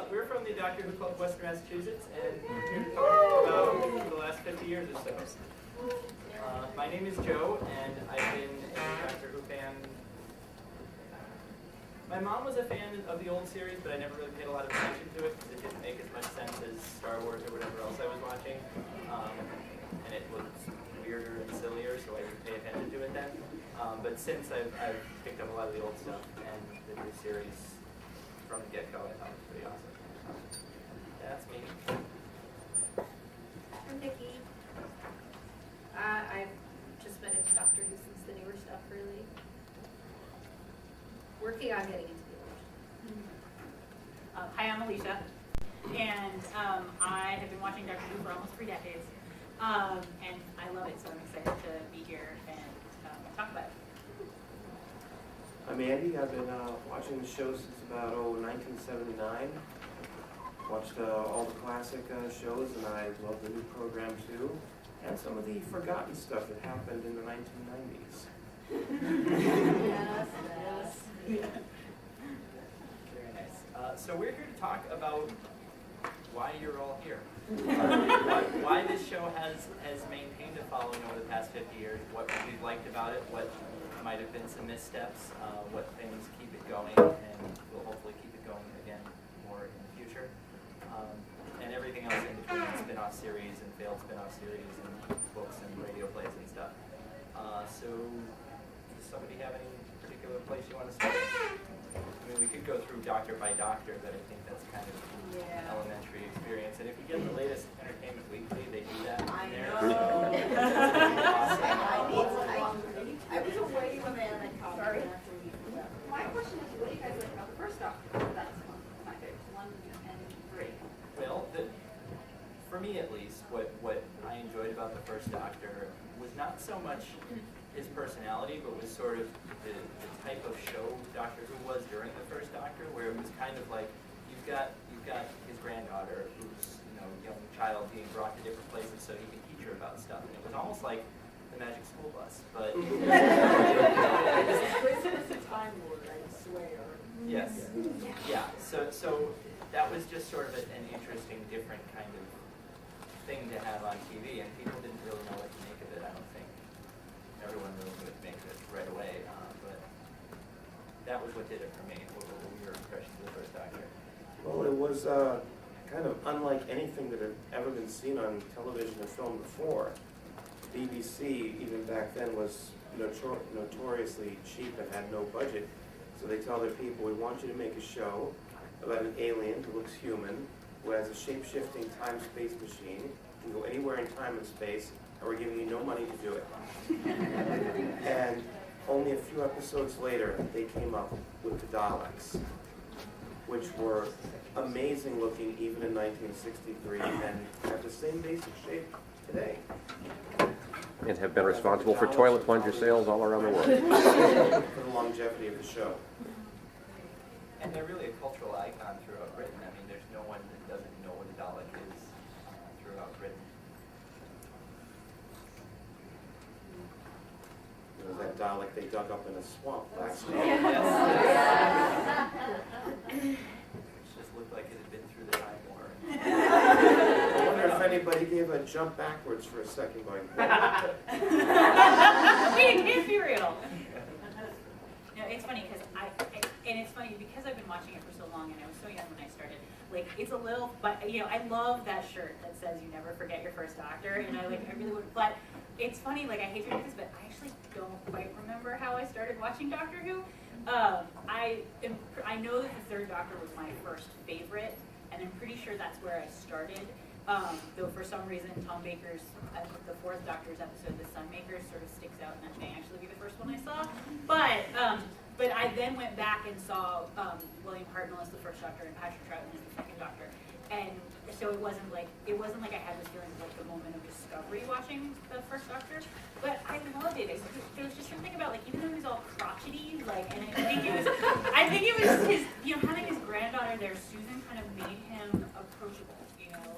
We're from the Doctor Who Club of Western Massachusetts, and we're here to talk about the last 50 years or so. My name is Joe, and I've been a Doctor Who fan. My mom was a fan of the old series, but I never really paid a lot of attention to it because it didn't make as much sense as Star Wars or whatever else I was watching. And it was weirder and sillier, so I didn't pay attention to it then. But since I've picked up a lot of the old stuff, and the new series from the get-go, I thought it was pretty awesome. That's me. I'm Vicki. I've just been into Doctor Who since the newer stuff, really. Working on getting into the old. Hi, I'm Alicia, and I have been watching Doctor Who for almost 3 decades, and I love it, so I'm excited to be here and talk about it. I'm Andy. I've been watching the show since about 1979. Watched all the classic shows, and I love the new program too, and some of the forgotten stuff that happened in the 1990s. Yes. Very nice. So we're here to talk about why you're all here. Why this show has maintained a following over the past 50 years, what we've liked about it, what might have been some missteps, what things keep it going, and we'll hopefully keep it going again more in the future. And everything else in between, spin-off series and failed spin-off series and books and radio plays and stuff. So does somebody have any particular place you want to start? I mean, we could go through doctor by doctor, but I think that's kind of the elementary experience. And if you get the latest Entertainment Weekly, they do that in there. I was away when they had a Sorry. My question is, what do you guys like about the first Doctor? That's my favorite, 1 and 3. Well, for me at least, what I enjoyed about the first Doctor was not so much his personality, but was sort of the type of show Doctor Who was during the first Doctor, where it was kind of like you've got his granddaughter, who's a young child being brought to different places so he can teach her about stuff, and it was almost like the Magic School Bus, but It's a Time Lord, I swear. yes, yeah. So that was just sort of an interesting, different kind of thing to have on TV, and people didn't really know what to make of it. I don't think everyone really knew what to make of it right away, but that was what did it for me. What were your impressions of the first Doctor? Well, it was kind of unlike anything that had ever been seen on television or film before. BBC, even back then, was notoriously cheap and had no budget. So they tell their people, we want you to make a show about an alien who looks human, who has a shape-shifting time-space machine, can go anywhere in time and space, and we're giving you no money to do it. And only a few episodes later, they came up with the Daleks, which were amazing looking even in 1963 and have the same basic shape today. And have been responsible for toilet plunger sales all around the world. For the longevity of the show. And they're really a cultural icon throughout Britain. I mean, there's no one that doesn't know what a Dalek is throughout Britain. It was that Dalek they dug up in a swamp last Yes. year. It just looked like it had been through the Time War. I wonder if anybody gave a jump backwards for a second going, It can't be real. No, it's funny because I've been watching it for so long, and I was so young when I started. Like, it's a little, but I love that shirt that says "You never forget your first Doctor." I really would. But it's funny. Like, I hate to admit this, but I actually don't quite remember how I started watching Doctor Who. I know that the third Doctor was my first favorite, and I'm pretty sure that's where I started. Though for some reason Tom Baker's, the fourth Doctor's episode, The Sunmaker, sort of sticks out, and that may actually be the first one I saw. But I then went back and saw William Hartnell as the first Doctor and Patrick Troughton as the second Doctor, and so it wasn't like I had this feeling of like the moment of discovery watching the first Doctor. But I loved it. There was just something about, like, even though he was all crotchety, like, and I think it was his, having his granddaughter there, Susan, kind of made him approachable.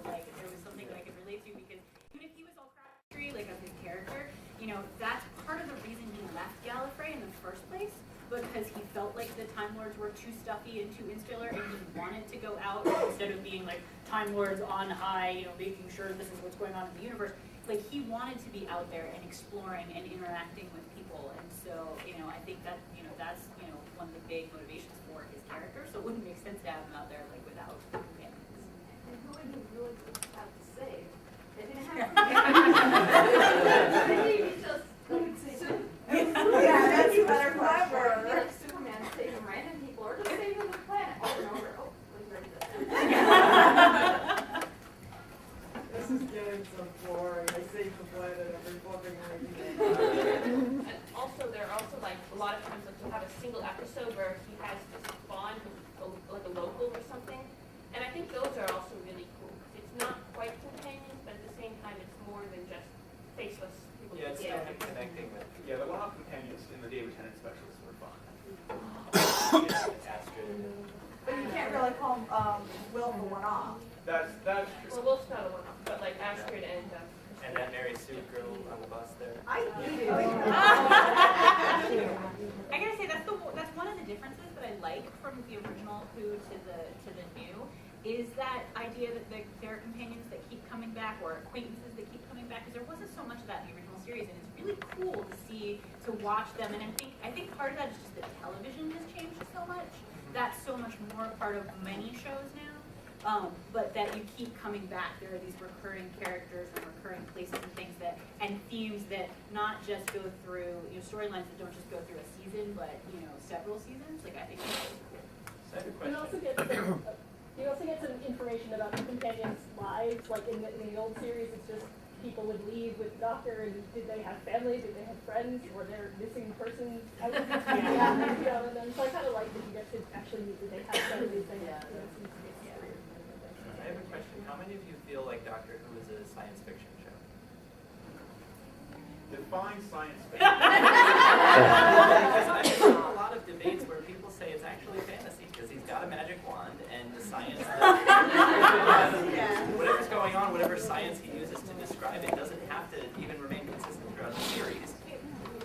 Like, there was something that I could relate to, because even if he was all crotchety, like, of his character, that's part of the reason he left Gallifrey in the first place, because he felt like the Time Lords were too stuffy and too insular, and he wanted wanted to go out instead of being like Time Lords on high, you know, making sure this is what's going on in the universe. Like he wanted to be out there and exploring and interacting with people, and so I think that that's one of the big motivations for his character. So it wouldn't make sense to have him out there like without companions. And who would he really have to save? They didn't have Maybe just Yeah, that's a better question. like Superman saving random people or just saving the planet over and over. Oh, let's ready this. This is getting so boring. I save the planet every fucking week. And also, there are also like a lot of times like you'll have a single episode where he has this bond with like a local or something, and I think those are also really cool. It's not quite companions, but at the same time, it's more than just faceless people. Yeah, it's still him connecting with. Yeah, the one-off companions in the David Tennant specials were fun. Astrid. But you can't really call Will the one-off. That's Well, Will's not a one-off, but like Astrid and And that Mary Sue girl on the bus there. I hate it. I gotta say that's one of the differences that I like from the original Who to the new is that idea that there are companions that keep coming back or acquaintances that keep coming back, because there wasn't so much of that in the original series, and it's really cool to watch them. And I think part of that is just that television has changed so much. That's so much more part of many shows now. But that you keep coming back. There are these recurring characters and recurring places and things and themes that not just go through, storylines that don't just go through a season, but several seasons. Like I think that's really cool. Second You also question. get some information about the companions' lives. Like in the old series, it's just people would leave with the Doctor, and did they have family? Did they have friends? Were there missing persons? And then so I kind of like that you get to actually meet that they have some of these things. I have a question. How many of you feel like Doctor Who is a science fiction show? define science fiction. Because I've seen a lot of debates where people say it's actually fantasy because he's got a magic wand and the science whatever's going on, whatever science he uses to describe it doesn't have to even remain consistent throughout the series.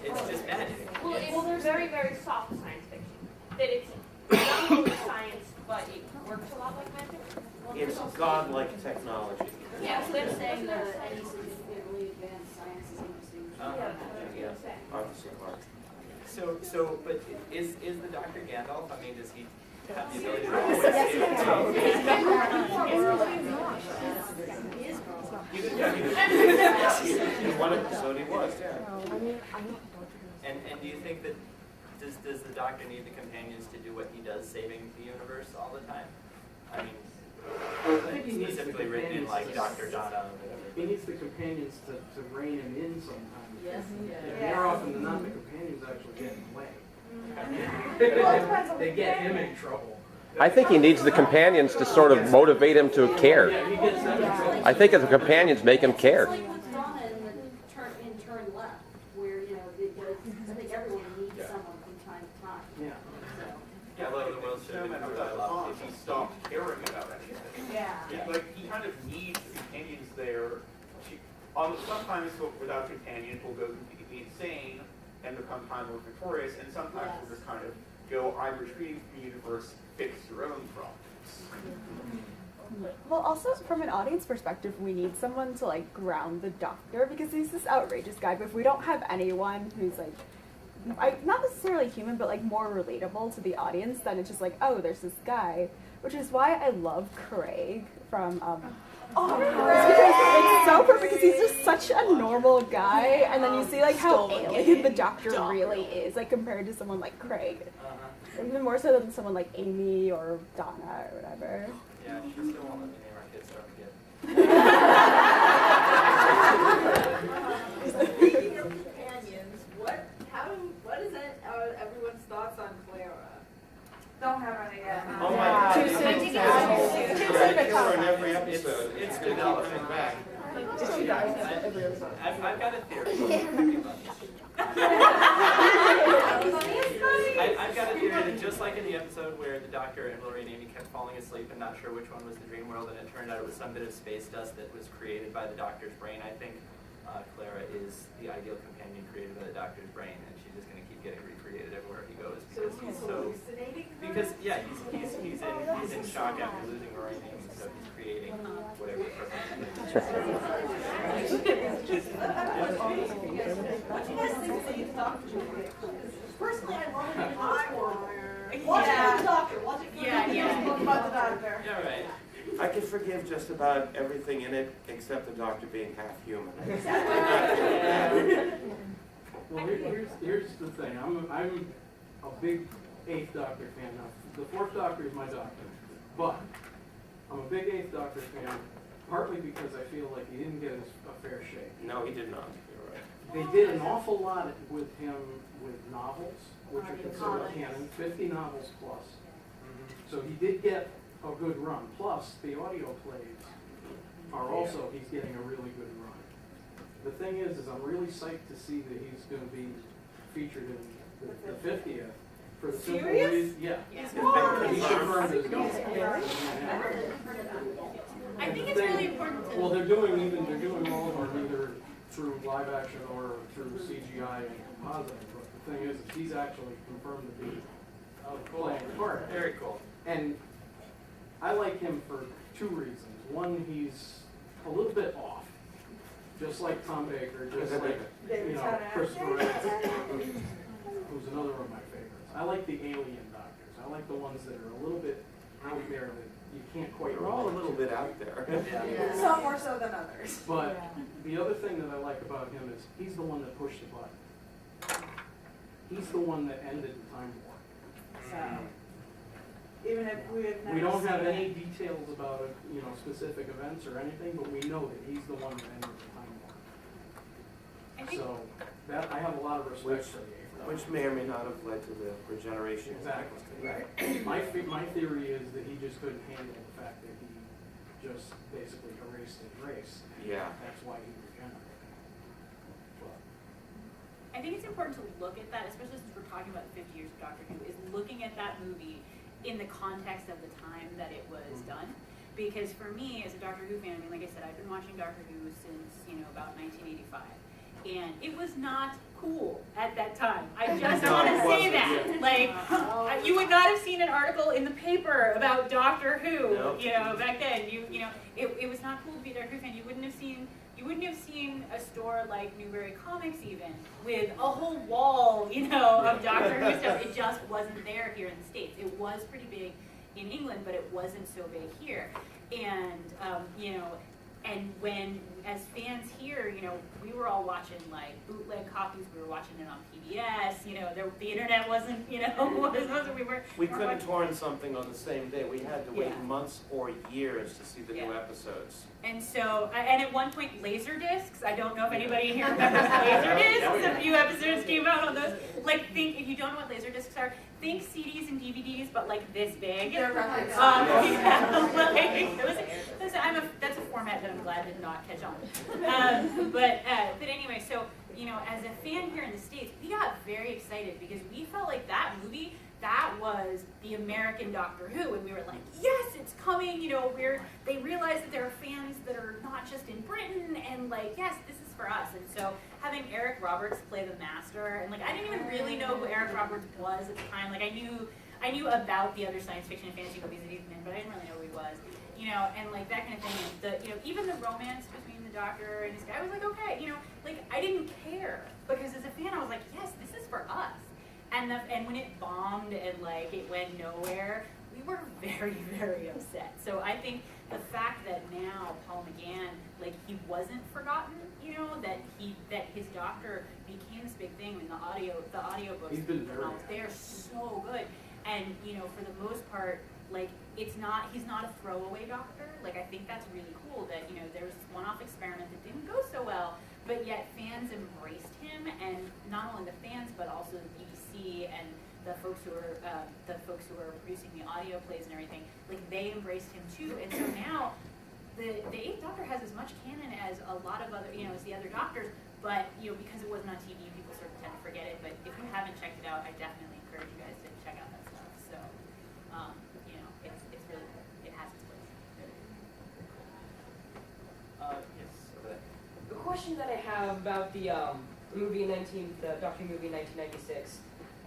It's just magic. Well, there's very, very soft science fiction. That it's not really science, but it works a lot like magic. It's godlike technology. Yeah, so they're saying saying that that any significantly advanced science is interesting. Yes, Arthur C. Clarke. But is the Dr. Gandalf? I mean, does he have the ability to always In one episode he was, yeah. And do you think that does the Doctor need the companions to do what he does, saving the universe all the time? I mean, specifically written in like Dr. Dada or whatever. He needs the companions to rein him in sometimes. Yes, Yeah, more often than not, the companions actually get in the way. They get him in trouble. I think he needs the companions to sort of motivate him to care. Yeah, he gets them in trouble. I think the companions make him care. It's like with Donna in the turn left, where, I think everyone needs someone from time to time. Yeah. Yeah, I love the world should No have been matter covered by what a lot of if people. he stopped caring about anything. Yeah. Like, he kind of needs the companions there. Sometimes without companions we'll go completely insane and become Time Lord victorious, and sometimes we'll just kind of go, I'm retreating from the universe, fix your own problems. Well, also from an audience perspective, we need someone to like ground the Doctor because he's this outrageous guy. But if we don't have anyone who's like, not necessarily human, but like more relatable to the audience, then it's just like, oh, there's this guy. Which is why I love Craig from. It's so perfect because he's just such a normal guy, and then you see like how alien the Doctor really is, like compared to someone like Craig. Even more so than someone like Amy or Donna or whatever. Yeah, she still won't let me name our kids, so I forget. Speaking of companions, what is everyone's thoughts on Clara? Don't have any yet. Oh my God. Too soon. Right, kill her in every episode. It's gonna keep developing. coming back. I've got a theory. I've got a theory that just like in the episode where the Doctor and Lori and Amy kept falling asleep and not sure which one was the dream world, and it turned out it was some bit of space dust that was created by the Doctor's brain, I think Clara is the ideal companion created by the Doctor's brain, and she's just going to keep getting recreated everywhere he goes because he's so... because yeah, he's in shock after losing Roy name, so he's creating whatever What do you guys think of these doctors? Personally, I love the eye wire. Watch Yeah. it for the doctor. Watch it for Yeah. Talk about the doctor. Yeah, right. I can forgive just about everything in it except the doctor being half human. Well, here's the thing. I'm a big Eighth Doctor fan. Now, the Fourth Doctor is my doctor, but I'm a big Eighth Doctor fan partly because I feel like he didn't get a fair shake. No, he did not. You're right. They did an awful lot with him with novels, which are considered canon, 50 novels plus. So he did get a good run. Plus, the audio plays are also, he's getting a really good run. The thing is I'm really psyched to see that he's going to be featured in the 50th. For the simple reason, yeah. He's confirmed as I think it's really important to. Well, they're doing all of them either through live action or through CGI and compositing. But the thing is he's actually confirmed to be playing the part. Very cool. And I like him for two reasons. One, he's a little bit off, just like Tom Baker, just like Christopher Reeve, who's another of my favorites. I like the alien doctors. I like the ones that are a little bit out there that you can't quite. They're all a little bit out there. Some more so than others. But the other thing that I like about him is he's the one that pushed the button. He's the one that ended the Time War. So, even if we have never We don't have seen any it. details about it, specific events or anything, but we know that he's the one that ended the Time War. I think So that I have a lot of respect for the Eighth Doctor. Which may or may not have led to the regeneration. Exactly. Right. My theory is that he just couldn't handle the fact that he just basically erased his race. Yeah. That's why he regenerated. But I think it's important to look at that, especially since we're talking about 50 years of Doctor Who, is looking at that movie in the context of the time that it was done. Because for me, as a Doctor Who fan, I mean, like I said, I've been watching Doctor Who since, about 1985. And it was not cool at that time. I just want to say that. Like, you would not have seen an article in the paper about Doctor Who, Nope. Back then. It was not cool to be a Doctor Who fan. You wouldn't have seen a store like Newbury Comics even with a whole wall, of Doctor Who stuff. It just wasn't there here in the States. It was pretty big in England, but it wasn't so big here. And, and when, as fans here, we were all watching like bootleg copies. We were watching it on PBS. The internet wasn't, We couldn't have torn something on the same day. We had to wait Yeah. months or years to see the new Yeah. episodes. And so, and at one point, Laserdiscs. I don't know if anybody here remembers Laserdiscs. A few episodes came out on those. If you don't know what Laserdiscs are, think CDs and DVDs, but like this big. They're records. That's a format that I'm glad did not catch on. But anyway, so as a fan here in the States, we got very excited because we felt like that movie, that was the American Doctor Who, and we were like, yes, it's coming. They realized that there are fans that are not just in Britain, and like, yes, this is for us. And so having Eric Roberts play the Master, and like, I didn't even really know who Eric Roberts was at the time. Like, I knew about the other science fiction and fantasy movies that he's been in, but I didn't really know who he was. And like that kind of thing. Even the romance between the Doctor and this guy, I was like, okay, I didn't care because as a fan, I was like, yes, this is for us. And when it bombed and like it went nowhere, we were very, very upset. So I think the fact that now Paul McGann, like, he wasn't forgotten, that his Doctor became this big thing in the audiobooks. He's been very They're so good. And for the most part, like, he's not a throwaway Doctor. Like, I think that's really cool that there was this one-off experiment that didn't go so well, but yet fans embraced him, and not only the fans but also the BBC and the folks who are producing the audio plays and everything. Like, they embraced him too, and so now the Eighth Doctor has as much canon as a lot of other as the other Doctors, but because it wasn't on TV, people sort of tend to forget it. But if you haven't checked it out, I definitely encourage you guys to check out that stuff. So it's really cool. It has its place. Yes, over there. The question that I have about the movie the Doctor Who movie in 1996,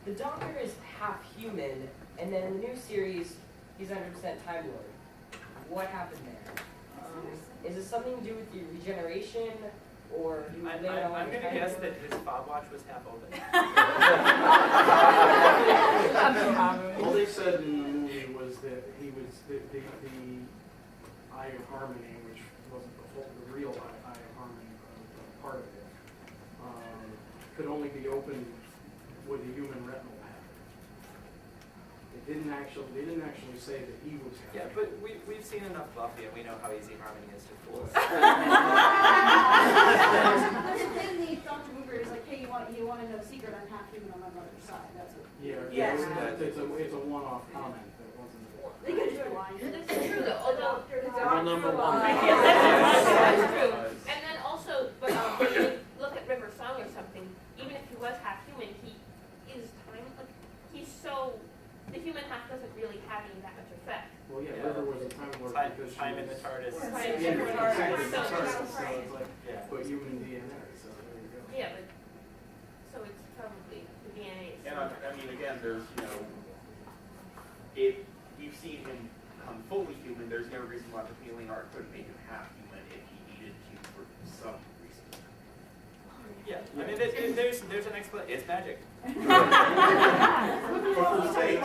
the Doctor is half human, and then in the new series, he's 100% Time Lord. What happened there? Is it something to do with the regeneration, or he was I'm later on going to Time guess Lord? that his fob watch was half open. All they said in the movie was that he was the Eye of Harmony, which wasn't the real Eye of Harmony, but part of it, could only be opened with a human retinal pattern. They didn't actually say that he was half. Yeah, but we've seen enough Buffy, and we know how easy Harmony is to fool us. In the Dr. Booker is like, hey, you want to know a secret? I'm half human on my mother's side. That's what. Yeah, Yes. it's a one-off comment that wasn't. They could just be lying. It's true though, although. Rule number one. That's true. And then also, but when you look at River Song or something, even if he was half human, he is time, like, he's so, the human half doesn't really have any that much effect. Well, yeah, River was a Time Lord because she Time in the was- TARDIS. Yeah, Time in the exactly, TARDIS. the TARDIS, so it's like, Yeah. but human DNA, so there you go. Yeah, but, so it's probably, the DNA is. And I mean, again, there's, if you've seen him become fully human, there's no reason why the healing art couldn't make him half human if he needed to for some reason. Yeah, I mean, there's an explanation. It's magic. For sakes.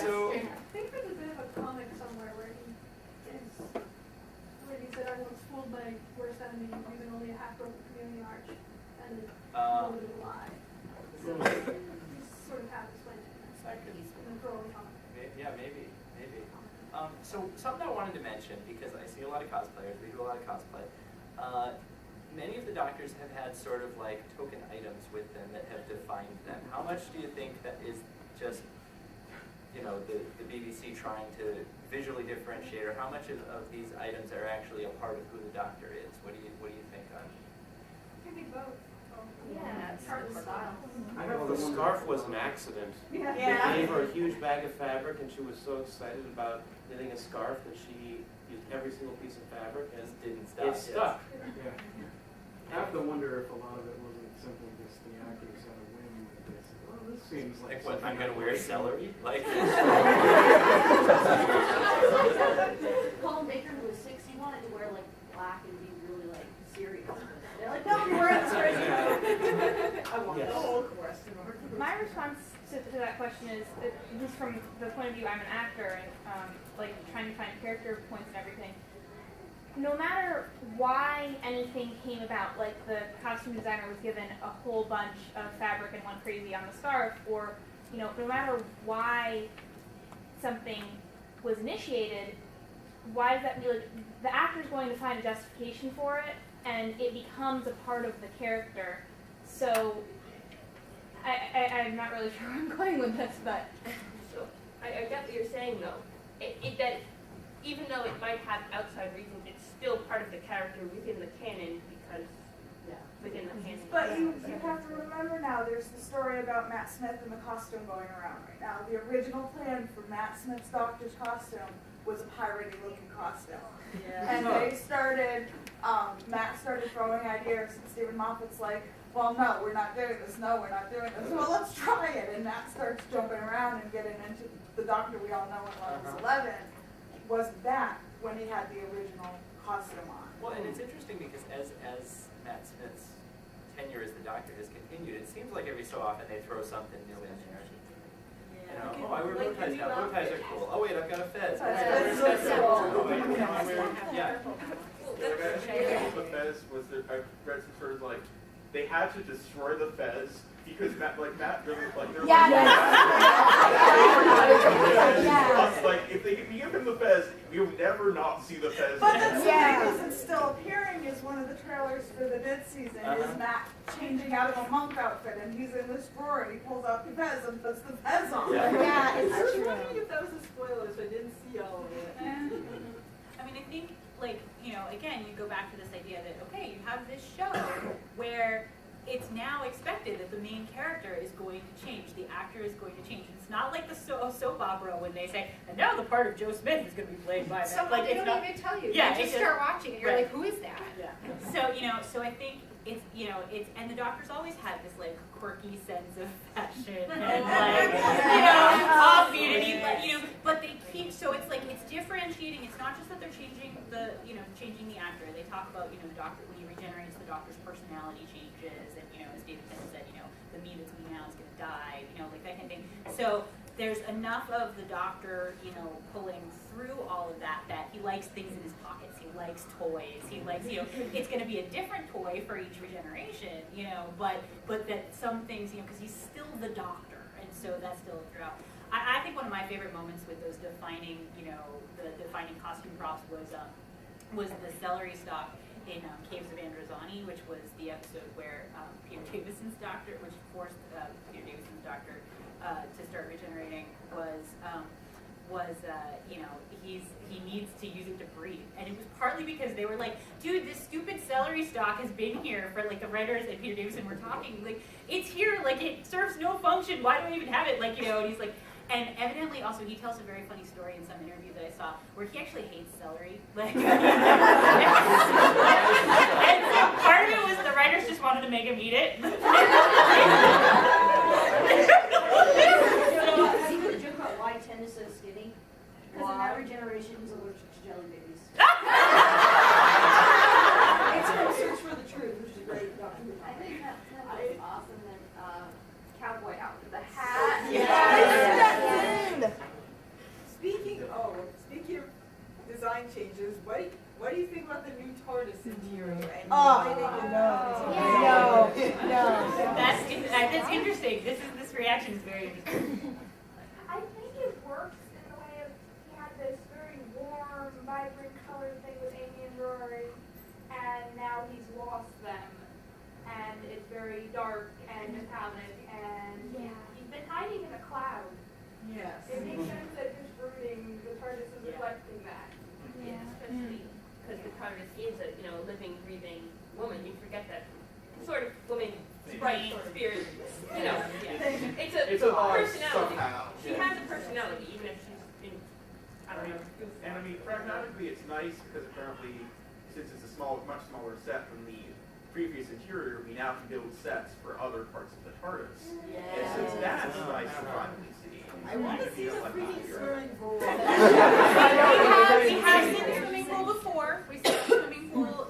So, I think there's a bit of a comic somewhere where he said everyone's fooled by worst enemy using only a half broken community arch, and it's a little bit of a lie. So he's sort of half explained it in the Crowley comic. yeah, maybe. So something I wanted to mention, because I see a lot of cosplayers, we do a lot of cosplay. Many of the Doctors have had sort of like token items with them that have defined them. How much do you think that is just, the BBC trying to visually differentiate, or how much of these items are actually a part of who the Doctor is? What do you think on? I think both. Yeah, it's hard to style. Well, the scarf was an accident. Yeah. They gave her a huge bag of fabric, and she was so excited about knitting a scarf that she used every single piece of fabric, and Just didn't stop. it stuck. Yeah. I have to wonder if a lot of it wasn't simply just the actors had a whim that they said, well, this seems like Like what, I'm something gonna wear I'd like. celery? Like. Colin Baker, who was 6, he wanted to wear like black and be really like serious. They're like, no, you're wearing this crazy. I want Yes. the whole question. My response to that question is, at least from the point of view I'm an actor and like trying to find character points and everything, no matter why anything came about, like the costume designer was given a whole bunch of fabric and went crazy on the scarf, or no matter why something was initiated, why does that mean like the actor's going to find a justification for it, and it becomes a part of the character. So I'm not really sure where I'm going with this, but So, I get what you're saying though, that even though it might have outside reasons, it's still part of the character within the canon because, within the canon. But you have to remember now, there's the story about Matt Smith and the costume going around right now. The original plan for Matt Smith's Doctor's costume was a piratey looking costume. And they started, Matt started throwing ideas, and Stephen Moffat's like, well, no, we're not doing this, no, we're not doing this. Well, let's try it. And Matt starts jumping around and getting into the Doctor we all know in 11 wasn't that when he had the original costume on. Well, and it's interesting because as Matt Smith's tenure as the Doctor has continued, it seems like every so often they throw something new in there. I wear bow ties now. Bow ties are cool. Oh wait, I've got a fez. Oh, That's so oh, wait, I wear, yeah. The fez was I read some sort of like, they had to destroy the fez because Matt really like if they give him the fez, you'll never not see the fez. But that's the reason it's still appearing is one of the trailers for the mid season is Matt changing out of a monk outfit and he's in this drawer and he pulls out the fez and puts the fez on. Yeah, it's I was true. wondering if that was a spoiler, so I didn't see all of it. I mean, I think, again, you go back to this idea that, okay, you have this show where it's now expected that the main character is going to change, the actor is going to change. It's not like the soap opera when they say, and now the part of Joe Smith is going to be played by that. Someone, they don't even tell you. Yeah, you just start watching and you're like, who is that? Yeah. So, so I think it's, and the doctors always had this like quirky sense of fashion and like, off-beauty, but they keep, so it's like, it's differentiating. It's not just that they're changing the actor. They talk about, the doctor, when he regenerates, the doctor's personality changes, and, as David Tennant said, the me that's me now is going to die, like that kind of thing. So there's enough of the doctor, pulling through all of that he likes things in his pockets. He likes toys. He likes, it's going to be a different toy for each regeneration, but that some things, because he's still the doctor, and so that's still throughout. I think one of my favorite moments with those defining, the defining costume props was the celery stalk in Caves of Androzani, which was the episode where Peter Davison's doctor, which forced Peter Davison's doctor to start regenerating, he needs to use it to breathe. And it was partly because they were like, dude, this stupid celery stalk has been here for, like, the writers and Peter Davison were talking, like, it's here, like, it serves no function, why do I even have it, like, and he's like, and evidently also he tells a very funny story in some interview that I saw where he actually hates celery, like, and so part of it was the writers just wanted to make him eat it. See the joke about why Ten is so skinny? Because in that regeneration he's allergic to jelly babies. It's from Search for the Truth, which is a great documentary. I think that was awesome. And cowboy outfit, the hat. Yes. Speaking of design changes, what do you think about the new TARDIS interior? And why they did That's interesting. This reaction is very interesting. I think it works in the way of he had this very warm, vibrant color thing with Amy and Rory, and now he's lost them, and it's very dark and metallic, and he's been hiding in a cloud. Yes. It makes sense that his brooding, the TARDIS is reflecting that. Yeah, especially because the TARDIS is a living, breathing woman. You forget that sort of woman, bright spirit. It's a personality. She has a personality, even if she's in. I don't know. And I mean, pragmatically, it's nice because apparently, since it's a much smaller set than the previous interior, we now can build sets for other parts of the TARDIS. Yes. And since that's nice to finally see. I want to see the freaking swimming pool. We have seen the swimming pool before. We saw the swimming pool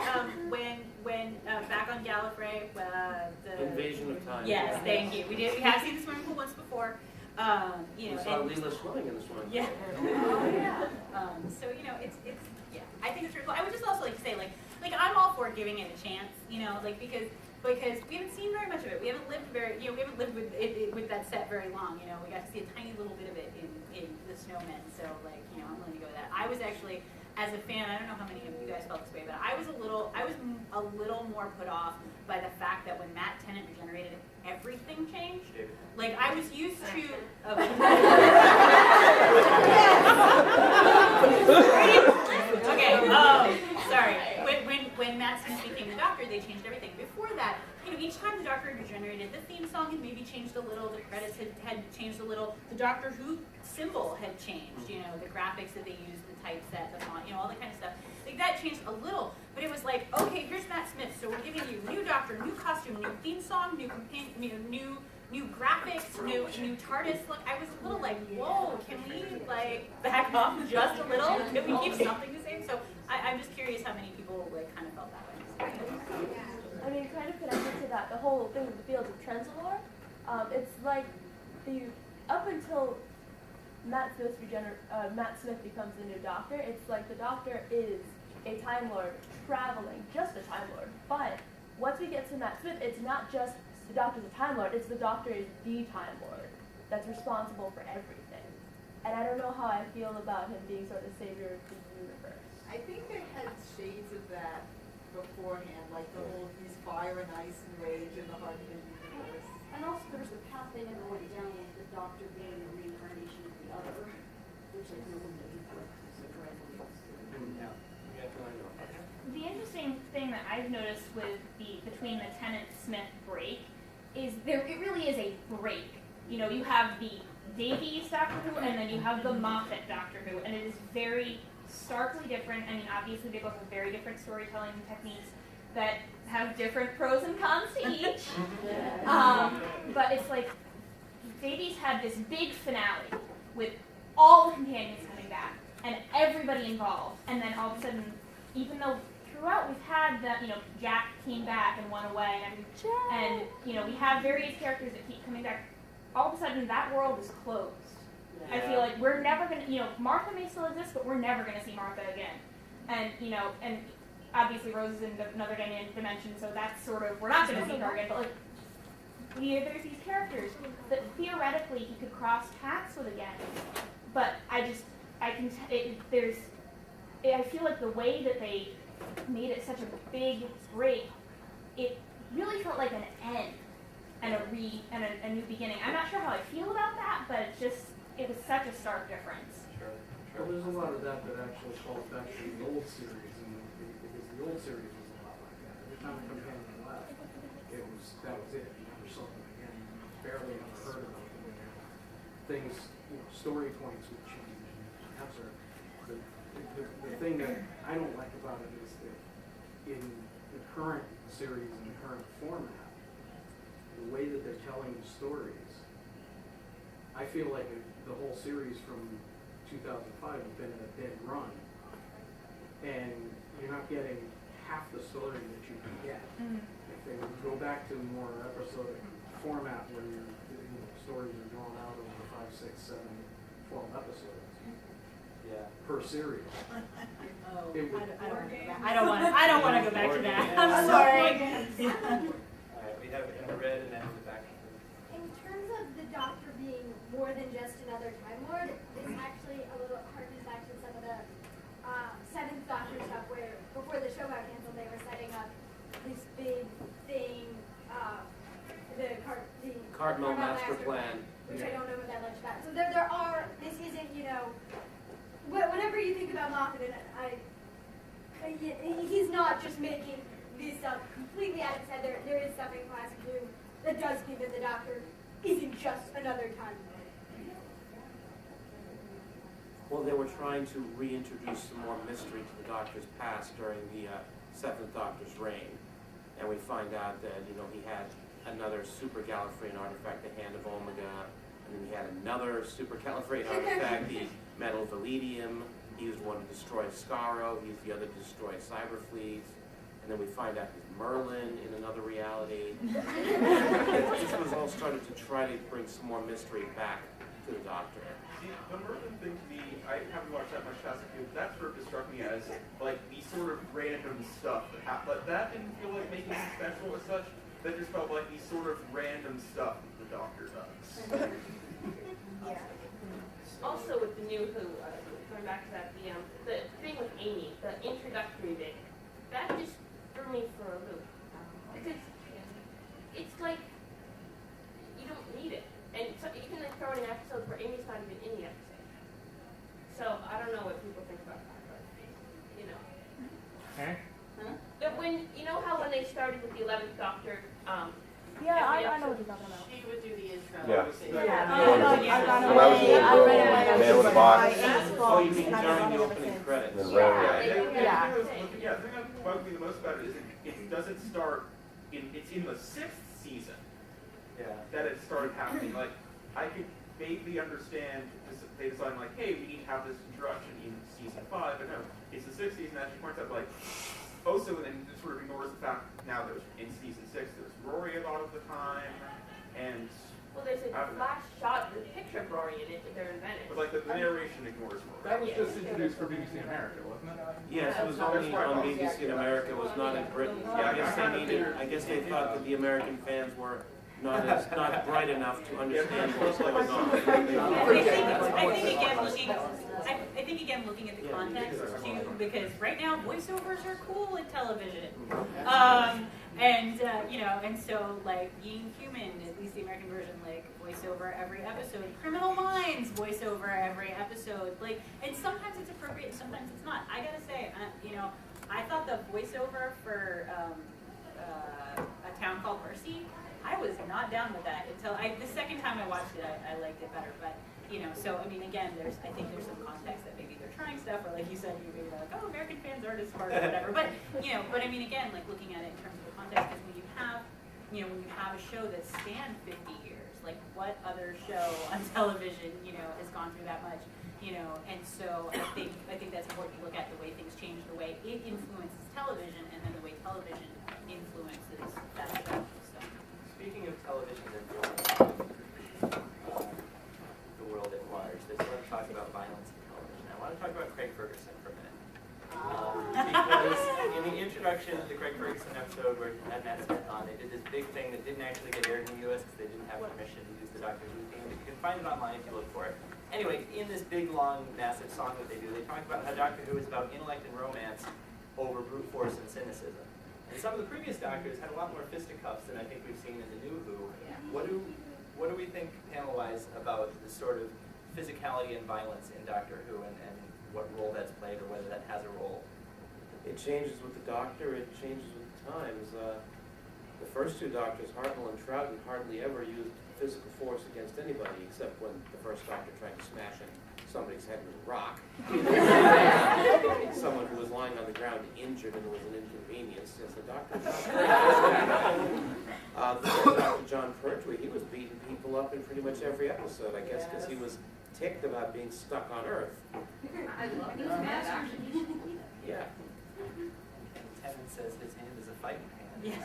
when back on Gallifrey. The Invasion of Time. Yes, thank you. We have seen the swimming pool once before. We saw Leela swimming in the swimming pool. Yeah. So it's I think it's really cool. I would just also like to say like I'm all for giving it a chance. Because we haven't seen very much of it. We haven't lived with that set very long. We got to see a tiny little bit of it in The Snowmen. So I'm willing to go with that. I was actually, as a fan, I don't know how many of you guys felt this way, but I was a little more put off by the fact that when Matt Tennant regenerated, everything changed. Like I was used to. Okay. Sorry. When Matt Smith became the Doctor, they changed everything. Before that, each time the Doctor regenerated, the theme song had maybe changed a little, the credits had changed a little, the Doctor Who symbol had changed, the graphics that they used, the typeset, the font, all that kind of stuff. Like that changed a little, but it was like, okay, here's Matt Smith, so we're giving you new Doctor, new costume, new theme song, new graphics, new TARDIS. Look, I was a little like, whoa, can we back off just a little? Can we keep something the same? So I'm just curious how many people kind of felt that way. I mean, kind of connected to that, the whole thing with the Fields of Trenzalore, it's like up until Matt Smith becomes the new Doctor, it's like the Doctor is a Time Lord traveling, just a Time Lord. But once we get to Matt Smith, it's not just the Doctor's a Time Lord, it's the Doctor is the Time Lord that's responsible for everything. And I don't know how I feel about him being sort of the savior of the universe. I think they had shades of that beforehand, like the whole he's fire and ice and rage in the heart of the universe. And also there's the path they never went down with the Doctor being a reincarnation of the other, which like no one did before. The interesting thing that I've noticed between the Tennant-Smith break is it really is a break. You have the Davies Doctor Who and then you have the Moffat Doctor Who, and it is very starkly different. I mean, obviously they both have very different storytelling techniques, that have different pros and cons to each. But it's like, Davies had this big finale with all the companions coming back and everybody involved, and then all of a sudden, even though throughout we've had that, Jack came back and went away, and we have various characters that keep coming back, all of a sudden that world is closed. I feel like we're never gonna, Martha may still exist, but we're never gonna see Martha again. And, and obviously Rose is in another dimension, so that's sort of, we're not gonna see her again, but like, there's these characters that theoretically he could cross paths with again, but I feel like the way that they made it such a big break, it really felt like an end and a new beginning. I'm not sure how I feel about that, but it was such a stark difference. Well, there's a lot of that actually falls back to the old series, because the old series was a lot like that. Every time a companion left, that was it. You never saw them again. You barely ever heard about them again. Things, story points would change. That's the thing that I don't like about it is that in the current series and the current format, the way that they're telling the stories, I feel like the whole series from 2005 has been in a dead run, and you're not getting half the story that you can get. If they would go back to more episodic format where your stories are drawn out over 5, 6, 7, 12 episodes per series. I don't want to go back to that. I'm sorry. All right, we have in the red and then in the back. In terms of the Doctor being more than just another Time Lord, this actually a little harkens back to some of the Seventh Doctor stuff where before the show got canceled they were setting up this big thing, the Cardinal Master Plan. which I don't know what that much about. So there are, this isn't, whenever you think about Moffat, he's not just making this stuff completely out of his head. There is stuff in classic Who that does think that the Doctor isn't just another Time Lord. Well, they were trying to reintroduce some more mystery to the Doctor's past during the Seventh Doctor's reign. And we find out that, he had another super Gallifreyan artifact, the Hand of Omega, and then he had another super Gallifreyan artifact, the Metal Validium. He was one to destroy Skaro, he's the other to destroy Cyberfleet. And then we find out he's Merlin in another reality. This was all started to try to bring some more mystery back to the Doctor. See, the Merlin thing to me, I haven't watched that much Classic Who, that sort of just struck me as like the sort of random stuff that happened. But that didn't feel like making it special as such. That just felt like the sort of random stuff that the Doctor does. Also with the new Who, going back to that, the thing with Amy, the introductory bit, that just threw me for a loop. Because it's like, you don't need it. And so you can throw in an episode where Amy's not even in the episode. So I don't know what people think about that, but, But when, how when they started with the 11th Doctor, Yeah, I know what you're talking about. She would do the intro. Man with a box. Oh, you mean during the opening credits? The thing that bugged me the most about it is it doesn't start it's in the 6th season that it started happening. Like, I could vaguely understand they decided like, hey, we need to have this introduction in season 5, but no, it's the 6th season that she points out like, also then it sort of ignores the fact now there's in season 6 there's Rory a lot of the time, and well, there's a flash shot, the picture of Rory in it, they're invented. but like the narration ignores Rory. That was just introduced for BBC America, wasn't it? Yes, it was only on BBC in America, it was not in Britain. I guess they thought that the American fans were not bright enough to understand what was going on. I think again looking at the context too, because right now voiceovers are cool in television, and so like being human, at least the American version, like voiceover every episode. Criminal Minds voiceover every episode, like, and sometimes it's appropriate and sometimes it's not. I gotta say, I thought the voiceover for A Town Called Mercy, I was not down with that until the second time I watched it, I liked it better. But So I mean, again, I think there's some context that maybe they're trying stuff, or like you said, you maybe like, oh, American fans aren't as smart or whatever. But I mean, again, like looking at it in terms of the context, is when you have a show that spanned 50 years, like what other show on television, has gone through that much, and so I think that's important to look at the way things change, the way it influences television, and then the way television influences that show. So. Speaking of television influence, the world at large, I want to talk about violence in television. I want to talk about Craig Ferguson for a minute. Because in the introduction of the Craig Ferguson episode where had Matt Smith on, they did this big thing that didn't actually get aired in the U.S. because they didn't have permission to use the Doctor Who theme, but you can find it online if you look for it. Anyway, in this big, long, massive song that they do, they talk about how Doctor Who is about intellect and romance over brute force and cynicism. And some of the previous Doctors had a lot more fisticuffs than I think we've seen in the new Who. Yeah. What do we think, panel-wise, about the sort of physicality and violence in Doctor Who, and what role that's played, or whether that has a role? It changes with the Doctor, it changes with the times. The first two Doctors, Hartnell and Troughton, hardly ever used physical force against anybody, except when the first Doctor tried to smash in somebody's head with a rock. Someone who was lying on the ground injured and it was an inconvenience. Yes, the Doctor Dr. John Pertwee, he was beating people up in pretty much every episode, I guess, because he was ticked about being stuck on Earth. I love it. Yeah. Tennant says his hand is a fighting hand. Yes.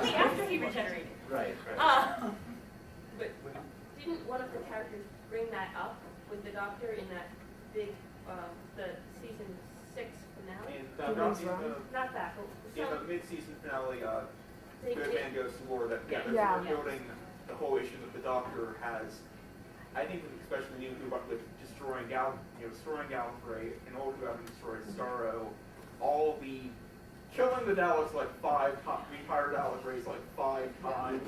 Only after he regenerated. Right. But didn't one of the characters bring that up with the Doctor in that big, the season 6 finale? Not that, but in the mid-season finale, they Good did- Man Goes to War, that they're building the whole issue that the Doctor has. I think, especially new Who, with destroying Gallifrey, and old Who having destroyed Starro, all the killing the Daleks like 5 times, the entire Dalek race like 5 times,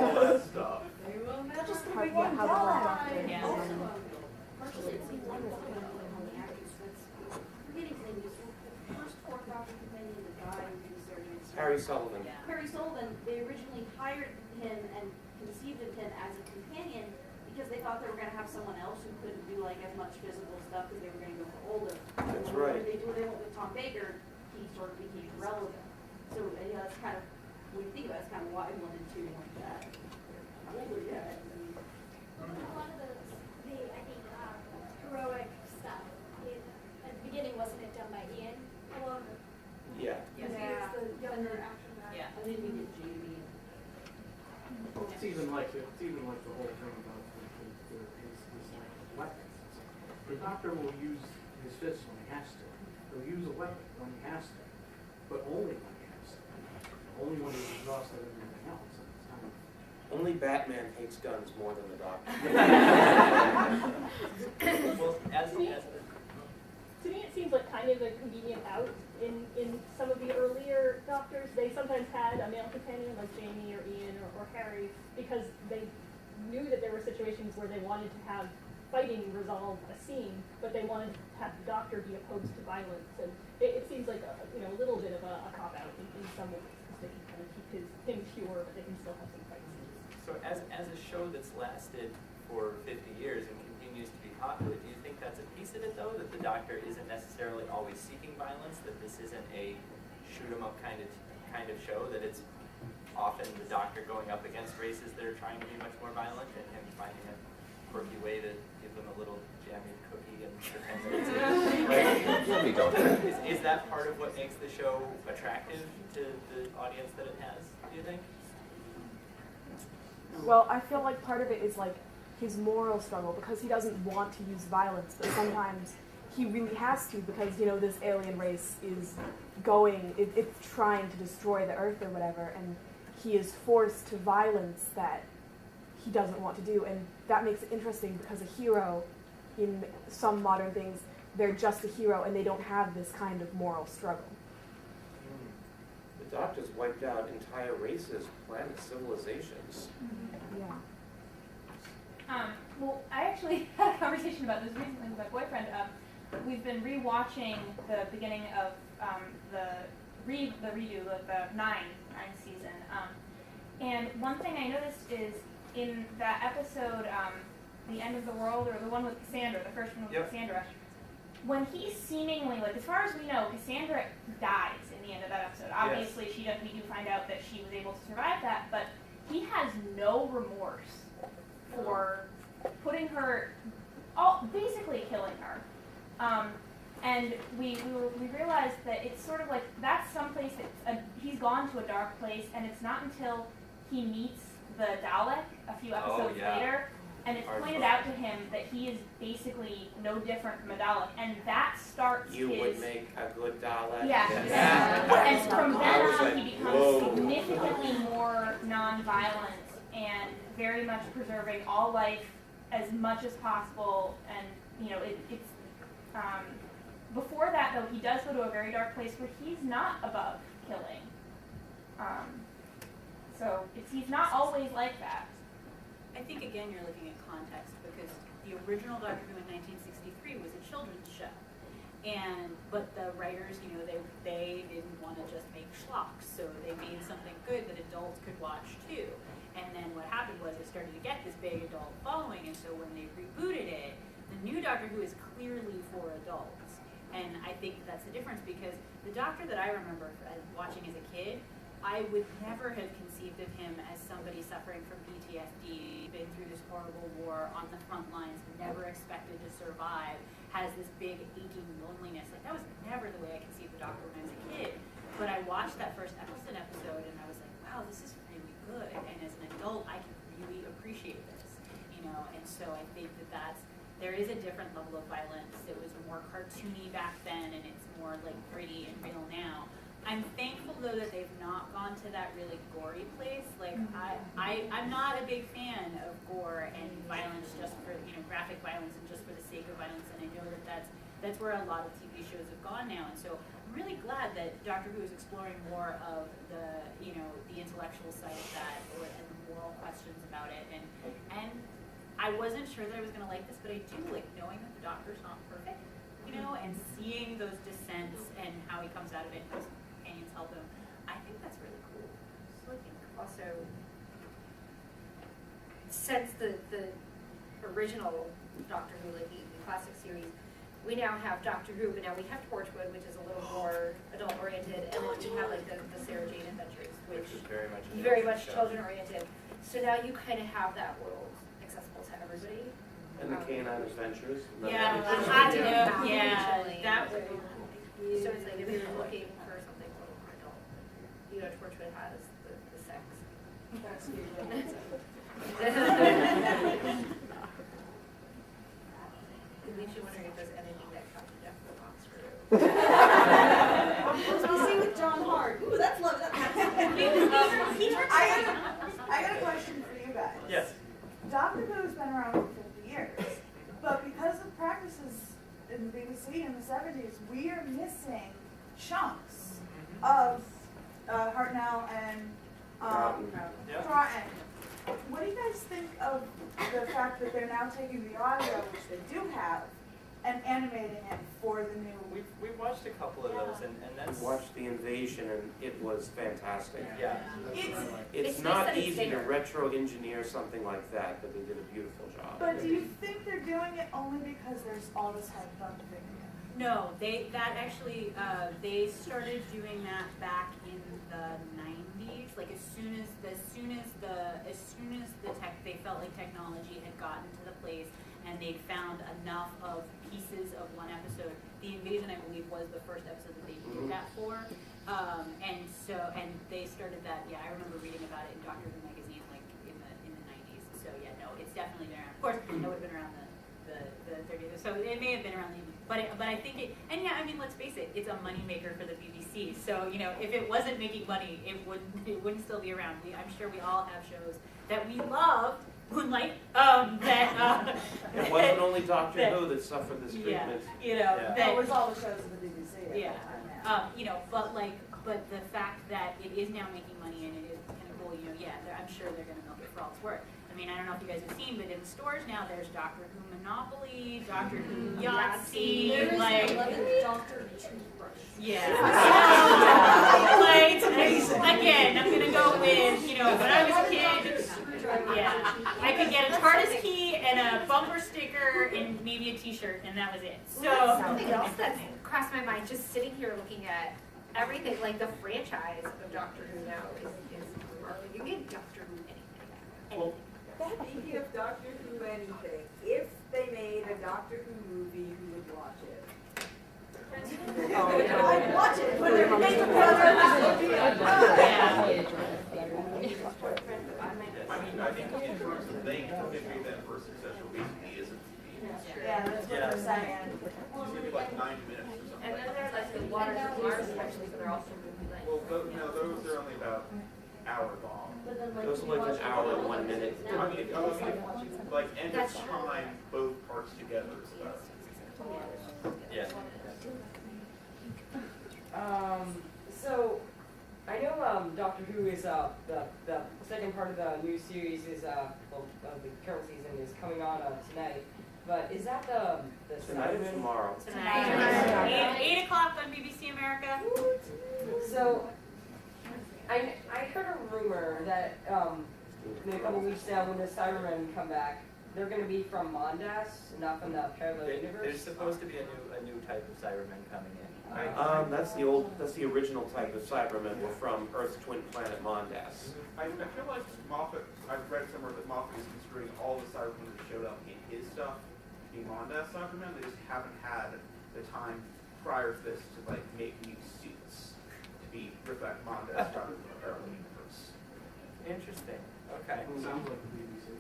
all that stuff. That's just hard to get how the whole Doctor is. Yeah. Partially, it seems like on the actors, but forgetting things. The first fourth Doctor companion, the guy who's their name is Harry Sullivan. Yeah. Harry Sullivan. They originally hired him and conceived of him as a companion because they thought they were going to have someone else who couldn't do like as much physical stuff because they were going to go for older. That's When right. they went with Tom Baker, he sort of became irrelevant. So that's kind of, when you think about it, it's kind of why I wanted to like that. Older yet. A lot of I think, heroic stuff. At the beginning, wasn't it done by Ian? Hello. Yeah. Yes. Yeah. The younger after that. Yeah. I think we did Jamie. Well, it's even like the whole thing about his like weapons. The Doctor will use his fists when he has to. He'll use a weapon when he has to, but only when he has to. Only when he's exhausted of everything else. It's kind of, Only Batman hates guns more than the Doctor. Well, To me, it seems like kind of a convenient out in some of the earlier Doctors. They sometimes had a male companion like Jamie or Ian or Harry because they knew that there were situations where they wanted to have fighting resolve a scene, but they wanted to have the Doctor be opposed to violence. And it seems like a little bit of a cop out in some ways because they can kind of keep him pure, but they can still have some fight scenes. So as a show that's lasted for 50 years and continues to be popular, do you think that's a piece of it, though, that the Doctor isn't necessarily always seeking violence, that this isn't a shoot-'em-up kind of show, that it's often the Doctor going up against races that are trying to be much more violent, and him finding a quirky way to give them a little jammy cookie and pretend that it's Yummy donut. Is that part of what makes the show attractive to the audience that it has, do you think? Well, I feel like part of it is like his moral struggle because he doesn't want to use violence, but sometimes he really has to because, this alien race is it's trying to destroy the Earth or whatever, and he is forced to violence that he doesn't want to do, and that makes it interesting because a hero in some modern things, they're just a hero and they don't have this kind of moral struggle. The Doctor's wiped out entire races, planets, civilizations. Yeah. Well, I actually had a conversation about this recently with my boyfriend. We've been rewatching the beginning of the redo of the 9 season. And one thing I noticed is in that episode The End of the World, or the one with Cassandra, the first one with Yep. Cassandra. When he seemingly, like, as far as we know, Cassandra dies in the end of that episode. Obviously, we do find out that she was able to survive that, but he has no remorse for putting her, basically killing her. And we realized that it's sort of like, that's someplace, he's gone to a dark place, and it's not until he meets the Dalek a few episodes later, and it's pointed out to him that he is basically no different from a Dalek, and that starts You would make a good Dalek. Yeah. And from then on, he becomes significantly more non-violent and very much preserving all life as much as possible. And it's before that though, he does go to a very dark place where he's not above killing. So he's not always like that. I think again you're looking at context, because the original Doctor Who in 1963 was a children's show, but the writers, they didn't want to just make schlocks, so they made something good that adults could watch too. And then what happened was it started to get this big adult following, and so when they rebooted it, the new Doctor Who is clearly for adults. And I think that's the difference, because the Doctor that I remember watching as a kid, I would never have conceived of him as somebody suffering from PTSD, been through this horrible war, on the front lines, never expected to survive, has this big aching loneliness. Like, that was never the way I conceived the Doctor when I was a kid. But I watched that first episode, and I was like, wow, this is really good. And as an adult, I can really appreciate this, And so I think there is a different level of violence. It was more cartoony back then, and it's more like gritty and real now. I'm thankful though that they've not gone to that really gory place. Like I'm not a big fan of gore and violence just for graphic violence and just for the sake of violence. And I know that's where a lot of TV shows have gone now. And so I'm really glad that Doctor Who is exploring more of the the intellectual side of that, and the moral questions about it. And I wasn't sure that I was going to like this, but I do like knowing that the Doctor's not perfect, and seeing those descents and how he comes out of it. And his companions help him. I think that's really cool. So I think also, since the original Doctor Who, like the classic series, we now have Doctor Who, but now we have Torchwood, which is a little more adult-oriented, and then we have like the Sarah Jane Adventures, which is very much children-oriented. So now you kind of have that world accessible to everybody. And the Canine Adventures. Yeah, that way. So it's like if you're looking for something a little more adult, Torchwood has the sex. It leaves you wondering if there's anything that Captain Jeff will box through. We see with John Hart. Ooh, that's love. I got a question for you guys. Yes. Doctor Who's been around for 50 years, but because of practices in the BBC in the 70s, we are missing chunks of Hartnell and Broughton. What do you guys think of the fact that they're now taking the audio, which they do have, and animating it for the new? We've watched a couple of those, and that's. We watched The Invasion, and it was fantastic. Yeah. It's not easy to retro-engineer something like that, but they did a beautiful job. But do you think they're doing it only because there's all this hype about the video? No, they started doing that back in the 90s. Like as soon as the tech, they felt like technology had gotten to the place and they'd found enough of pieces of one episode. The Invasion, I believe, was the first episode that they did that for. And they started that. Yeah, I remember reading about it in Doctor Who magazine, like in the 90s. So yeah, no, it's definitely been around. Of course, it would have been around the 30s. So it may have been around the. But I think it, and yeah, I mean, let's face it, it's a moneymaker for the BBC. So if it wasn't making money, it wouldn't still be around. I'm sure we all have shows that we love, Moonlight. It wasn't only Doctor Who that suffered this treatment. That was all the shows of the BBC. But the fact that it is now making money and it is kind of cool. I'm sure they're going to milk it for all it's worth. I mean, I don't know if you guys have seen, but in the stores now, there's Doctor Who Monopoly, Doctor Who Yahtzee, like Doctor Toothbrush. Yeah. Again, I'm gonna go with when I was a kid. Yeah. I could get a TARDIS key and a bumper sticker and maybe a T-shirt, and that was it. So something else that's crossed my mind, just sitting here looking at everything, like the franchise of Doctor Who now is remarkable. You can get Doctor Who anything. Well, speaking of Doctor Who anything, if they made a Doctor Who movie, who would watch it? I'd watch it, but it makes a I think in terms of length, maybe that first successful basically isn't. Yeah, that's what they're saying. It's maybe like 90 minutes or something. And then there's like the Waters of Mars especially, so they're also movie length. Well, those are only about hour long. Those are like an hour and 1 minute. I mean, like end of time, both parts together is about. Yeah. So, I know Doctor Who is the second part of the new series is well, the current season is coming on tonight. But is that the Tonight or tomorrow? Tonight. 8 o'clock on BBC America. So, I heard a rumor that in a couple weeks now when the Cybermen come back, they're going to be from Mondas, not from the parallel universe. There's supposed to be a new type of Cybermen coming in. That's the original type of Cybermen were from Earth's twin planet Mondas. I feel like Moffat, I've read somewhere that Moffat is considering all the Cybermen that showed up in his stuff being Mondas Cybermen. They just haven't had the time prior to this to like make new suits to reflect Mondas rather than the parallel universe. Interesting. Okay. Sounds like the BBC.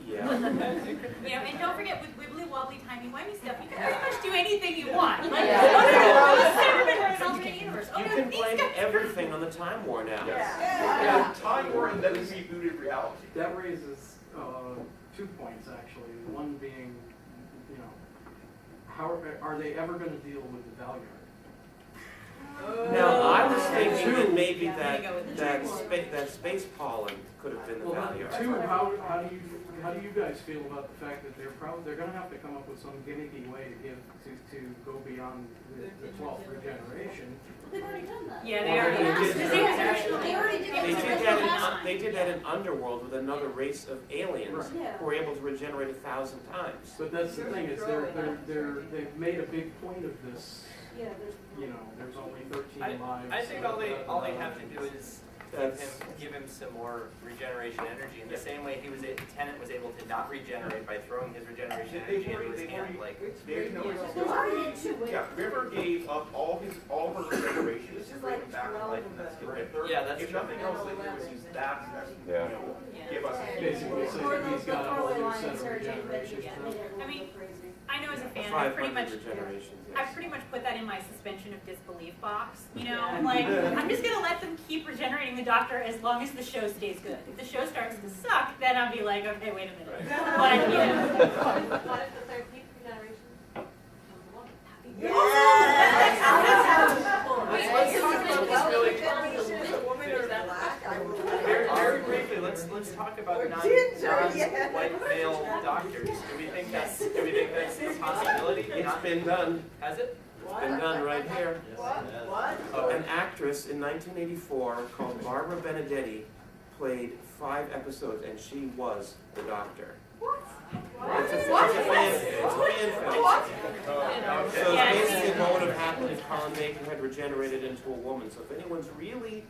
Yeah. And don't forget with wibbly wobbly timey wimey stuff, you can pretty much do anything you want. Like, Yeah. oh no, Cybermen are an alternate universe. Oh You no, can these blame guys. everything on the Time War now. Yeah, Time War and then rebooted reality. That raises 2 points actually. One being, how are they ever going to deal with the Valiant? Now, I was thinking that maybe Yeah, there you go with the that space pollen could have been the value. Two, how do you guys feel about the fact that they're going to have to come up with some gimmicky way to go beyond the 12th regeneration? They've already done that. Yeah, they already They did that in Underworld with another race of aliens Right. who were able to regenerate 1,000 times. But that's the thing, is they've made a big point of this. Yeah, There's only 13 lives. I think all they have to do is give him some more regeneration energy. In the same way Tennant was able to not regenerate by throwing his regeneration energy into his hand. River gave up all her regeneration to bring him back to life, and that's good. Yeah, that's if nothing else, they did was use that to give us Basically, so he's got a whole new set of regeneration. I mean, I know as a fan, 500 regenerations. I pretty much put that in my suspension of disbelief box. I'm like, I'm just gonna let them keep regenerating the Doctor as long as the show stays good. If the show starts to suck, then I'll be like, okay, wait a minute. But What if the 13th regeneration comes along? Very briefly, let's talk about non-white male doctors. Do we think that's a possibility? It's been done. Has it? It's been done right here. Oh. An actress in 1984 called Barbara Benedetti played 5 episodes, and she was the Doctor. It's a fan film. So it's basically what would have happened if Colin Baker had regenerated into a woman. So if anyone's really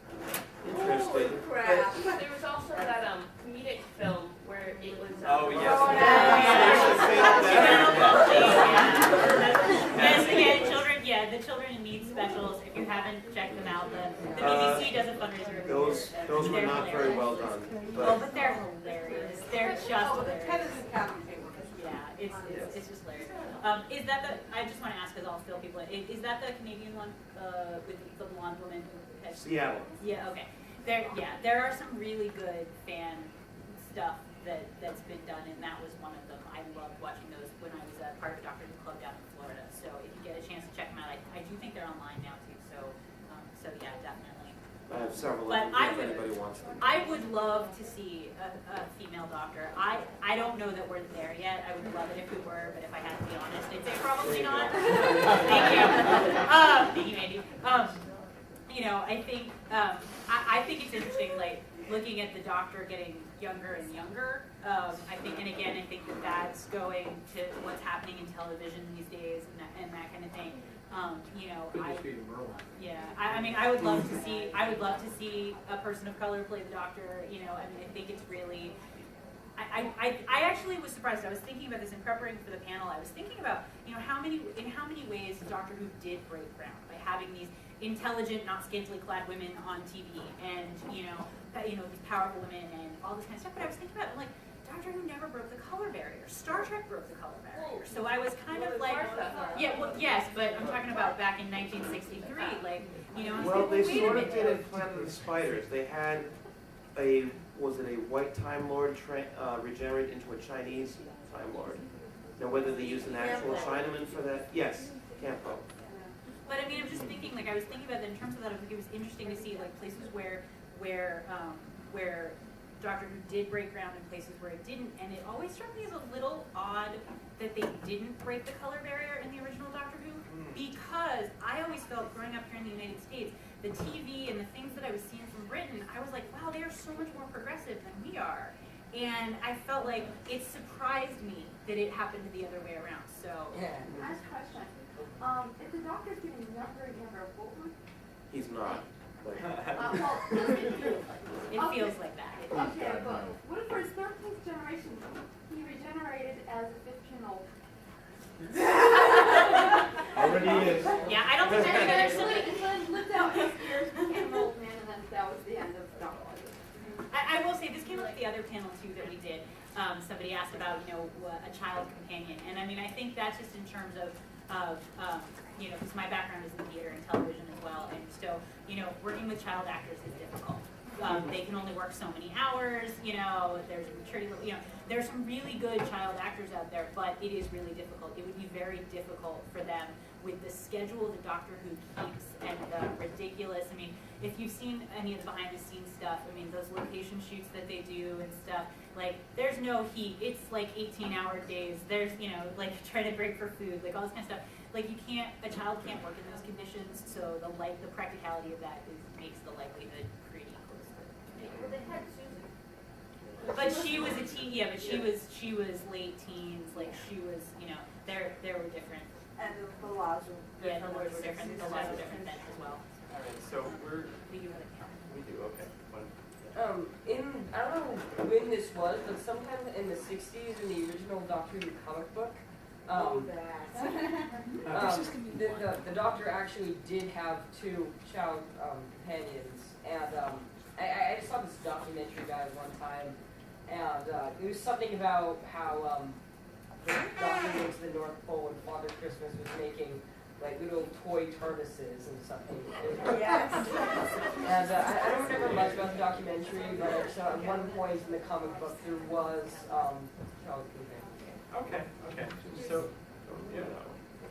interested. But there was also that comedic film where it was. Oh, yes. Yes, again, children. Yeah, the Children in Need specials. If you haven't checked them out, the BBC does a fundraiser every year. Those were not very well done. But they're hilarious. They're just hilarious. Yeah, it's just hilarious. Is that the? I just want to ask because I'll fill people in. Is that the Canadian one with the blonde woman? Seattle. Yeah. Okay. There are some really good fan stuff that's been done, and that was one of them. I loved watching those when I was a part of Doctor Who Club down in Florida. So if you get a chance to check them out, I do think they're online now too. So yeah, definitely. I have several But of them if anybody wants them. I would love to see a female Doctor. I don't know that we're there yet. I would love it if we were, but if I had to be honest, I'd say probably not. Thank you. Thank you, Andy. I think it's interesting. Like looking at the Doctor getting younger and younger. I think, and again, I think that that's going to what's happening in television these days and that kind of thing. You know, Could just be the Merlin. yeah, I mean, I would love to see a person of color play the Doctor. You know, I mean, I think it's really. I actually was surprised. I was thinking about this in preparing for the panel. I was thinking about, you know, in how many ways Doctor Who did break ground by having these intelligent, not scantily clad women on TV, and you know, these powerful women and all this kind of stuff. But I was thinking about, like, Doctor Who never broke the color barrier. Star Trek broke the color barrier. So I was kind of like, yeah, well, yes, but I'm talking about back in 1963, like, you know. Well, they wait a sort of minute. did in Planet of the Spiders. They had was it a white Time Lord regenerate into a Chinese Time Lord? Now, whether they used an actual Chinaman for that, yes, Campo. But I mean, I'm just thinking, like, I was thinking about that in terms of that. I think it was interesting to see, like, places where Doctor Who did break ground and places where it didn't, and it always struck me as a little odd that they didn't break the color barrier in the original Doctor Who, because I always felt, growing up here in the United States, the TV and the things that I was seeing from Britain, I was like, wow, they are so much more progressive than we are. And I felt like it surprised me that it happened the other way around. So, Nice question. If the Doctor's getting younger and younger, what would... He's not. Like, it feels like that. Okay, but what if for his 13th generation, he regenerated as a fictional... already is. Yeah, I don't think there's So he lived out his years, became an old man, and then that was the end of Doctor Who. I will say, this came up at the other panel too that we did. Somebody asked about, you know, a child companion, and I mean, I think that's just in terms of you know, because my background is in theater and television as well, and so, you know, working with child actors is difficult. They can only work so many hours, you know, there's a maturity level, you know, there's some really good child actors out there, but it is really difficult. It would be very difficult for them with the schedule that Doctor Who keeps and the ridiculous, I mean, if you've seen any of the behind the scenes stuff, I mean, those location shoots that they do and stuff, like, there's no heat, it's like 18-hour days, there's, you know, like, trying to break for food, like, all this kind of stuff. Like, you can't, a child can't work in those conditions, so the practicality of that makes the likelihood pretty close to it. Well, they had Susan. But she was a teen, yeah, but she was late teens, like, she was, you know, there were different. And the laws were Yeah, the different. laws were different, the laws were different then as well. All right, so We do have a count. we do, okay. I don't know when this was, but sometime in the 60s in the original Doctor Who comic book, the Doctor actually did have two child companions, and I just saw this documentary guy one time, and it was something about how the Doctor went to the North Pole and Father Christmas was making like little toy TARDISes and something. Yes. And I don't remember much about the documentary, but at one point in the comic book there was child companions. Okay, okay. So, yeah.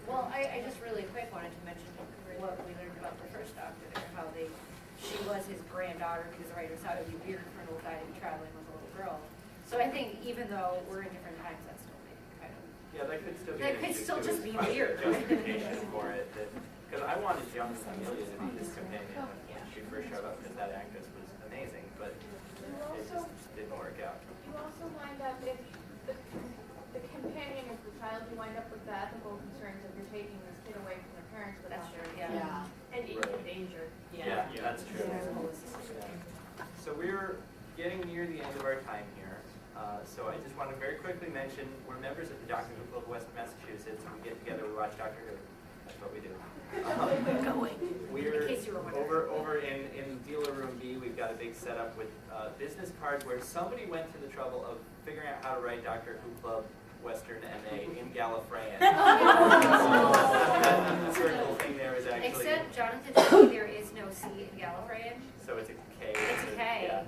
Well, I just really quick wanted to mention what we learned about the first Doctor there, how she was his granddaughter, because the writer thought it would be weird for an old guy to be traveling with a little girl. So I think even though we're in different times, that's still maybe kind of. Yeah, that could still be. That could still just be weird. Justification for it, because I wanted young Amelia to be his companion when she first showed up, because that actress was amazing, but it just didn't work out. You also wind up, if the companion is the child, you wind up with the ethical concerns of you're taking this kid away from their parents without That's true, their yeah. and in danger. Yeah, that's true. So we're getting near the end of our time here. So I just want to very quickly mention, we're members of the Doctor Who Club of West Massachusetts. We get together, we watch Doctor Who. That's what we do. We're over in dealer room B. We've got a big setup with business cards where somebody went to the trouble of figuring out how to write Doctor Who Club Western MA in Gallifreyan. The circle thing there is actually. Except Jonathan told me there is no C in Gallifreyan. So it's a K. It's a K. Yeah.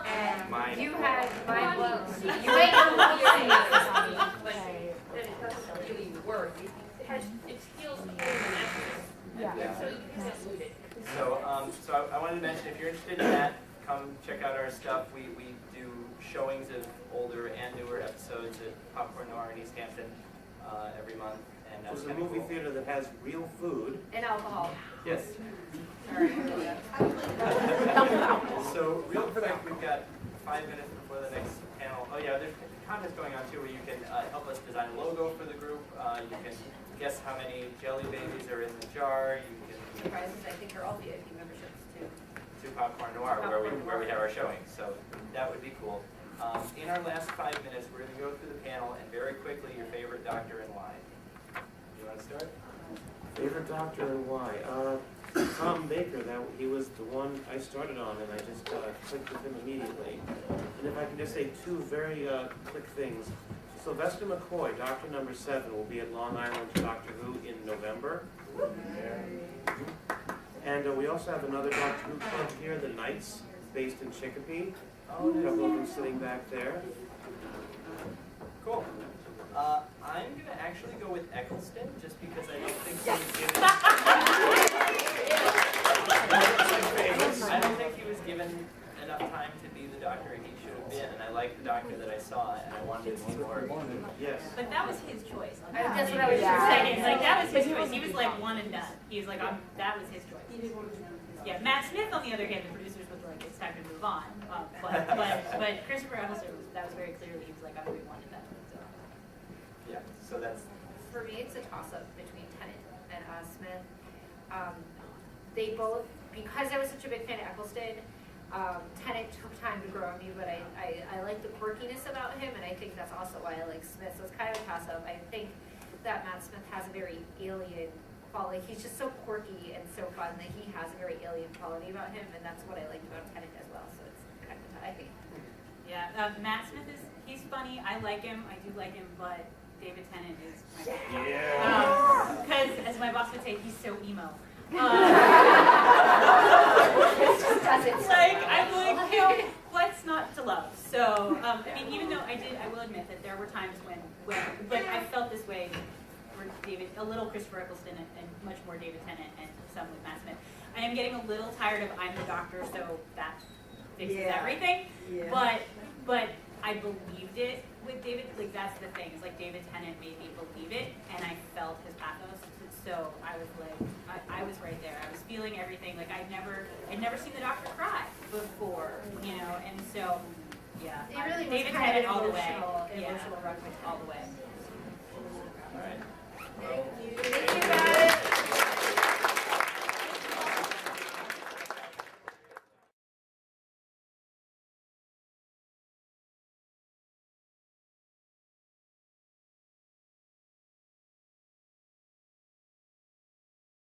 And Mine. you had mind blown. You ain't gonna hear But it doesn't really work. It steals the whole message. Yeah. So you can't lose it. So I wanted to mention, if you're interested in that, come check out our stuff. We do showings of older and newer episodes at Popcorn Noir in East Hampton every month. And that's There's a kind of movie cool. theater that has real food. and alcohol. Yes. Sorry. So So real quick, we've got 5 minutes before the next panel. Oh yeah, there's a contest going on too where you can help us design a logo for the group. You can guess how many jelly babies are in the jar. You can Prizes, I think, are all VIP memberships too. to Popcorn Noir where we have our showing. So that would be cool. In our last 5 minutes, we're going to go through the panel and very quickly your favorite doctor and why. You want to start? Favorite doctor and why? Tom Baker, he was the one I started on, and I just clicked with him immediately. And if I can just say two very quick things. Sylvester McCoy, Doctor Number 7, will be at Long Island Doctor Who in November. And we also have another Doctor Who club here, the Knights, based in Chicopee. A couple of them sitting back there. Cool. I'm going to actually go with Eccleston, just because I don't think he was given... I don't think he was given enough time to be the doctor he should have been, and I like the doctor that I saw, and I wanted to see more. Yes. But that was his choice. That's what I was just saying. Like, that was his Yeah. choice. He was like one and done. He was like, that was his choice. Yeah, Matt Smith, on the other hand, the producers was like, it's time to move on. But Christopher Eccleston, that was very clearly, he was like, I'm going to be one and done. So. Yeah, so that's... For me, it's a toss-up between Tennant and Smith. They both, because I was such a big fan of Eccleston, Tennant took time to grow on me, but I like the quirkiness about him, and I think that's also why I like Smith. So it's kind of a toss-up. I think that Matt Smith has a very alien quality. He's just so quirky and so fun that he has a very alien quality about him, and that's what I liked about Tennant as well. So it's kind of, I think. Yeah, Matt Smith he's funny. I like him. I do like him, but David Tennant is my favorite. Yeah. Because, as my boss would say, he's so emo. I'm like, what's not to love? So, I mean, even though I will admit that there were times when I felt this way for David, a little Christopher Eccleston and much more David Tennant and some with Matt Smith. I am getting a little tired of I'm the doctor, so that fixes everything. Yeah. But I believed it with David. Like, that's the thing. It's like David Tennant made me believe it, and I felt his pathos. So I was like, I was right there. I was feeling everything. Like I'd never seen the doctor cry before, you know. And so, yeah, It really was David kind Tennant of all the way. emotional Emotional reference all the way. All right. Thank you.